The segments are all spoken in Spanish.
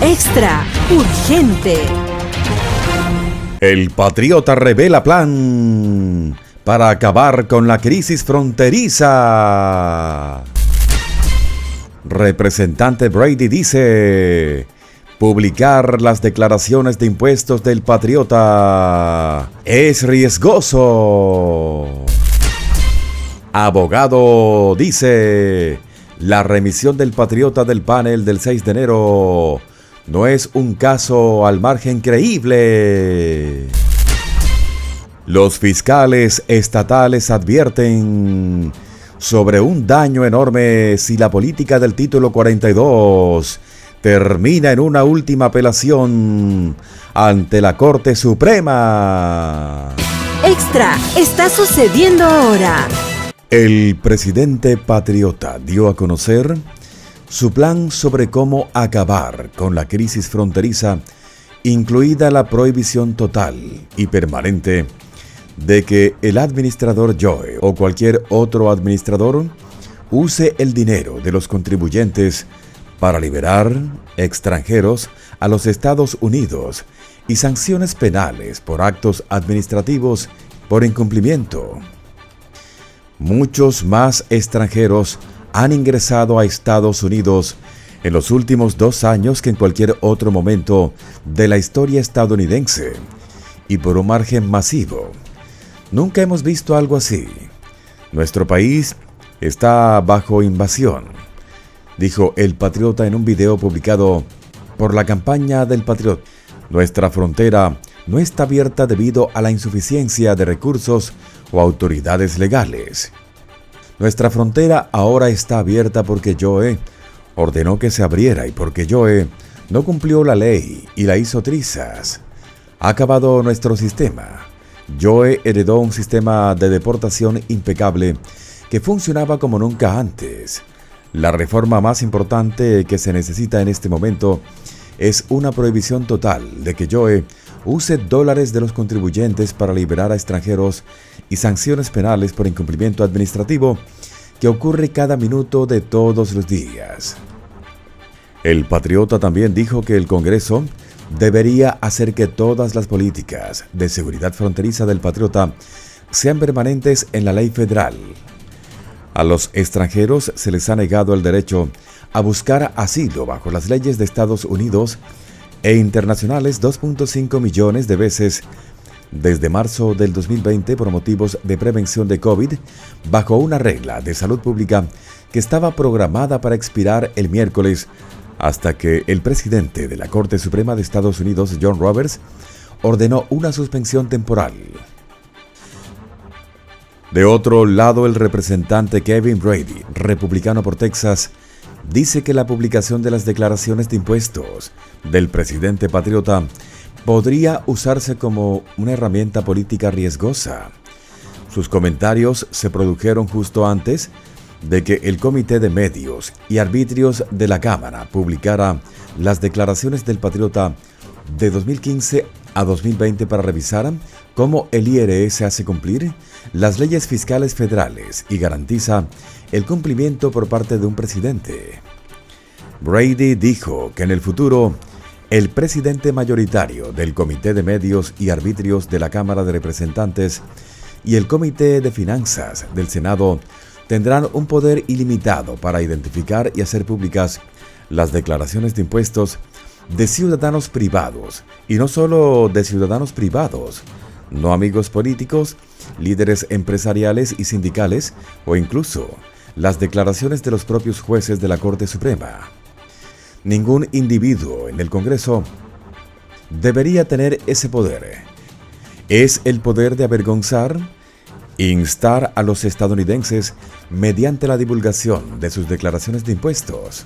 Extra urgente. El patriota revela plan para acabar con la crisis fronteriza. Representante Brady dice: publicar las declaraciones de impuestos del patriota es riesgoso. Abogado dice: la remisión del patriota del panel del 6 de enero no es un caso al margen creíble. Los fiscales estatales advierten sobre un daño enorme si la política del título 42 termina en una última apelación ante la Corte Suprema. Extra está sucediendo ahora. El presidente patriota dio a conocer su plan sobre cómo acabar con la crisis fronteriza, incluida la prohibición total y permanente de que el administrador Joe o cualquier otro administrador use el dinero de los contribuyentes para liberar extranjeros a los Estados Unidos y sanciones penales por actos administrativos por incumplimiento. Muchos más extranjeros han ingresado a Estados Unidos en los últimos 2 años que en cualquier otro momento de la historia estadounidense, y por un margen masivo. Nunca hemos visto algo así. Nuestro país está bajo invasión, dijo el patriota en un video publicado por la campaña del patriota. Nuestra frontera no está abierta debido a la insuficiencia de recursos o autoridades legales. Nuestra frontera ahora está abierta porque Joe ordenó que se abriera y porque Joe no cumplió la ley y la hizo trizas. Ha acabado nuestro sistema. Joe heredó un sistema de deportación impecable que funcionaba como nunca antes. La reforma más importante que se necesita en este momento es una prohibición total de que Joe use dólares de los contribuyentes para liberar a extranjeros y sanciones penales por incumplimiento administrativo que ocurre cada minuto de todos los días. El patriota también dijo que el Congreso debería hacer que todas las políticas de seguridad fronteriza del patriota sean permanentes en la ley federal. A los extranjeros se les ha negado el derecho a buscar asilo bajo las leyes de Estados Unidos e internacionales 2.5 millones de veces desde marzo del 2020 por motivos de prevención de COVID, bajo una regla de salud pública que estaba programada para expirar el miércoles, hasta que el presidente de la Corte Suprema de Estados Unidos, John Roberts, ordenó una suspensión temporal. De otro lado, el representante Kevin Brady, republicano por Texas, dice que la publicación de las declaraciones de impuestos del presidente patriota podría usarse como una herramienta política riesgosa. Sus comentarios se produjeron justo antes de que el Comité de Medios y Arbitrios de la Cámara publicara las declaraciones del patriota de 2015 a 2020 para revisar cómo el IRS hace cumplir las leyes fiscales federales y garantiza el cumplimiento por parte de un presidente. Brady dijo que en el futuro el presidente mayoritario del Comité de Medios y Arbitrios de la Cámara de Representantes y el Comité de Finanzas del Senado tendrán un poder ilimitado para identificar y hacer públicas las declaraciones de impuestos de ciudadanos privados, y no solo de ciudadanos privados, no amigos políticos, líderes empresariales y sindicales, o incluso las declaraciones de los propios jueces de la Corte Suprema. Ningún individuo en el Congreso debería tener ese poder. Es el poder de avergonzar, instar a los estadounidenses mediante la divulgación de sus declaraciones de impuestos.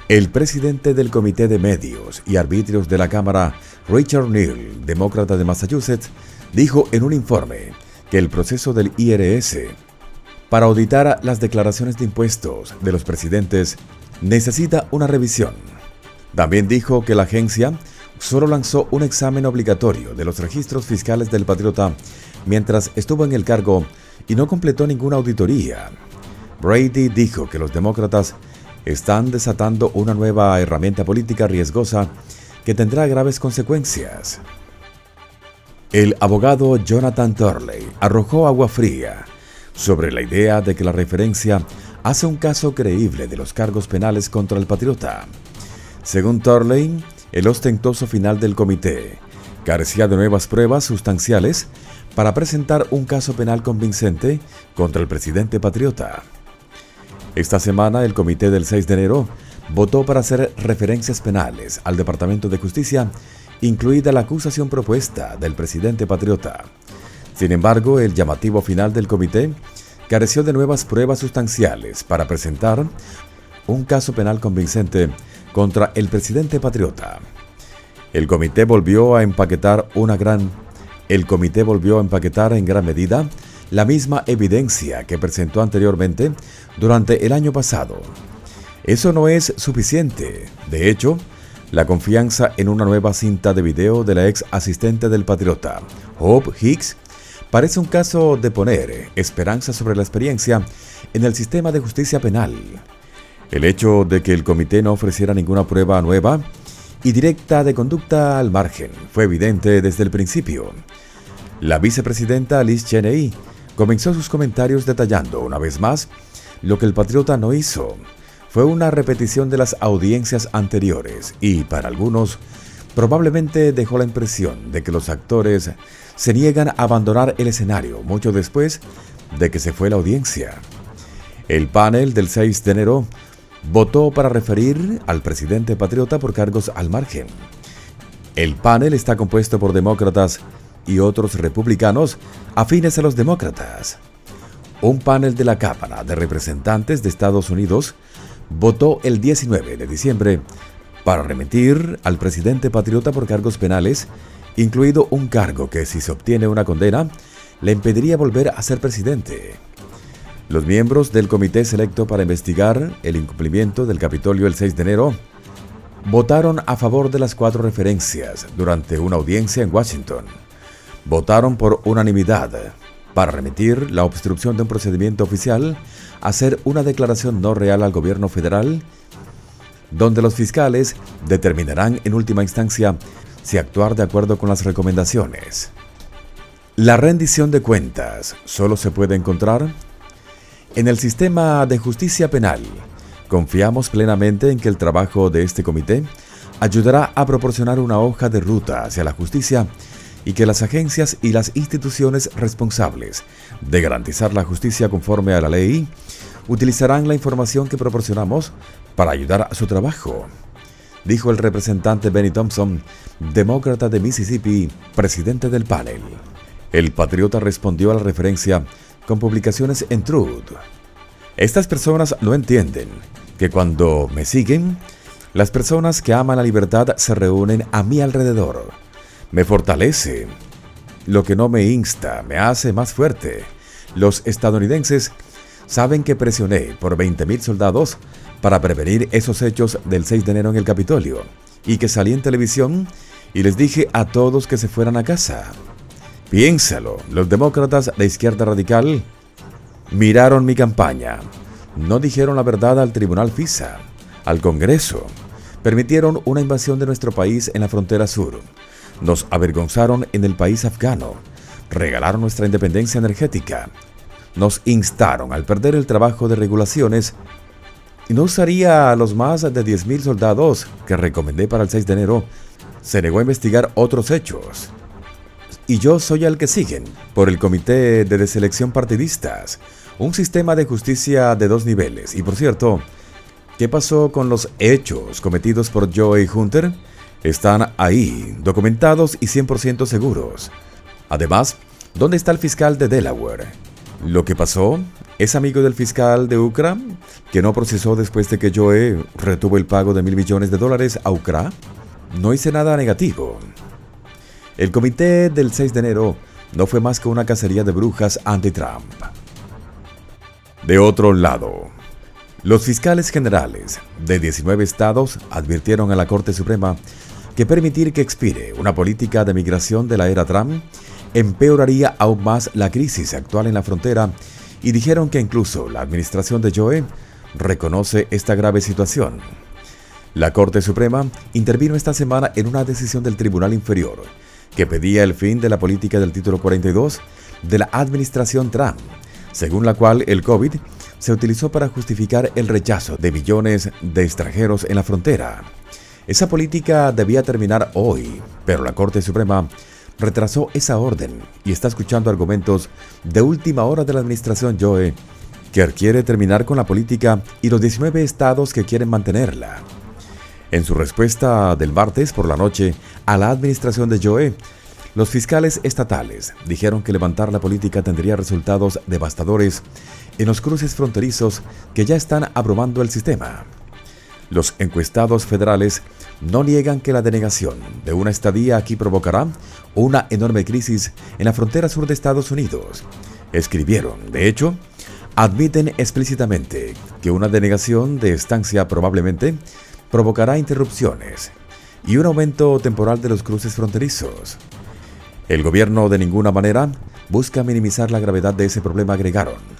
El presidente del Comité de Medios y Arbitrios de la Cámara, Richard Neal, demócrata de Massachusetts, dijo en un informe que el proceso del IRS para auditar las declaraciones de impuestos de los presidentes necesita una revisión. También dijo que la agencia solo lanzó un examen obligatorio de los registros fiscales del patriota mientras estuvo en el cargo y no completó ninguna auditoría. Brady dijo que los demócratas están desatando una nueva herramienta política riesgosa que tendrá graves consecuencias. El abogado Jonathan Turley arrojó agua fría sobre la idea de que la referencia hace un caso creíble de los cargos penales contra el patriota. Según Turley, el ostentoso final del comité carecía de nuevas pruebas sustanciales para presentar un caso penal convincente contra el presidente patriota. Esta semana, el comité del 6 de enero votó para hacer referencias penales al Departamento de Justicia, incluida la acusación propuesta del presidente patriota. Sin embargo, el llamativo final del comité careció de nuevas pruebas sustanciales para presentar un caso penal convincente contra el presidente patriota. El comité volvió a empaquetar en gran medida la misma evidencia que presentó anteriormente durante el año pasado. Eso no es suficiente. De hecho, la confianza en una nueva cinta de video de la ex asistente del patriota, Hope Hicks, parece un caso de poner esperanza sobre la experiencia en el sistema de justicia penal. El hecho de que el comité no ofreciera ninguna prueba nueva y directa de conducta al margen fue evidente desde el principio. La vicepresidenta Liz Cheney comenzó sus comentarios detallando una vez más lo que el patriota no hizo. Fue una repetición de las audiencias anteriores y, para algunos, probablemente dejó la impresión de que los actores se niegan a abandonar el escenario mucho después de que se fue la audiencia. El panel del 6 de enero votó para referir al presidente patriota por cargos al margen. El panel está compuesto por demócratas y otros republicanos afines a los demócratas. Un panel de la Cámara de Representantes de Estados Unidos votó el 19 de diciembre para remitir al presidente patriota por cargos penales, incluido un cargo que, si se obtiene una condena, le impediría volver a ser presidente. Los miembros del comité selecto para investigar el incumplimiento del Capitolio el 6 de enero votaron a favor de las 4 referencias durante una audiencia en Washington. Votaron por unanimidad para remitir la obstrucción de un procedimiento oficial a hacer una declaración no real al gobierno federal, donde los fiscales determinarán en última instancia si actuar de acuerdo con las recomendaciones. La rendición de cuentas solo se puede encontrar en el sistema de justicia penal. Confiamos plenamente en que el trabajo de este comité ayudará a proporcionar una hoja de ruta hacia la justicia y que las agencias y las instituciones responsables de garantizar la justicia conforme a la ley utilizarán la información que proporcionamos para ayudar a su trabajo, dijo el representante Benny Thompson, demócrata de Mississippi, presidente del panel. El patriota respondió a la referencia con publicaciones en Truth. Estas personas no entienden que cuando me siguen, las personas que aman la libertad se reúnen a mi alrededor. Me fortalece. Lo que no me insta, me hace más fuerte. Los estadounidenses saben que presioné por 20,000 soldados para prevenir esos hechos del 6 de enero en el Capitolio y que salí en televisión y les dije a todos que se fueran a casa. Piénsalo, los demócratas de izquierda radical miraron mi campaña, no dijeron la verdad al Tribunal FISA, al Congreso, permitieron una invasión de nuestro país en la frontera sur, nos avergonzaron en el país afgano, regalaron nuestra independencia energética, nos instaron al perder el trabajo de regulaciones y no usaría a los más de 10,000 soldados que recomendé para el 6 de enero. Se negó a investigar otros hechos. Y yo soy al que siguen por el Comité de Deselección Partidistas, un sistema de justicia de 2 niveles. Y por cierto, ¿qué pasó con los hechos cometidos por Joey Hunter? Están ahí, documentados y 100% seguros. Además, ¿dónde está el fiscal de Delaware? Lo que pasó es amigo del fiscal de UCRA, que no procesó después de que Joey retuvo el pago de $1,000 millones a UCRA. No hice nada negativo. El comité del 6 de enero no fue más que una cacería de brujas anti-Trump. De otro lado, los fiscales generales de 19 estados advirtieron a la Corte Suprema que permitir que expire una política de migración de la era Trump empeoraría aún más la crisis actual en la frontera y dijeron que incluso la administración de Joe reconoce esta grave situación. La Corte Suprema intervino esta semana en una decisión del Tribunal Inferior que pedía el fin de la política del Título 42 de la administración Trump, según la cual el COVID se utilizó para justificar el rechazo de millones de extranjeros en la frontera. Esa política debía terminar hoy, pero la Corte Suprema retrasó esa orden y está escuchando argumentos de última hora de la administración Joe, que quiere terminar con la política, y los 19 estados que quieren mantenerla. En su respuesta del martes por la noche a la administración de Joe, los fiscales estatales dijeron que levantar la política tendría resultados devastadores en los cruces fronterizos que ya están abrumando el sistema. Los encuestados federales no niegan que la denegación de una estadía aquí provocará una enorme crisis en la frontera sur de Estados Unidos. Escribieron, de hecho, admiten explícitamente que una denegación de estancia probablemente provocará interrupciones y un aumento temporal de los cruces fronterizos. El gobierno de ninguna manera busca minimizar la gravedad de ese problema, agregaron.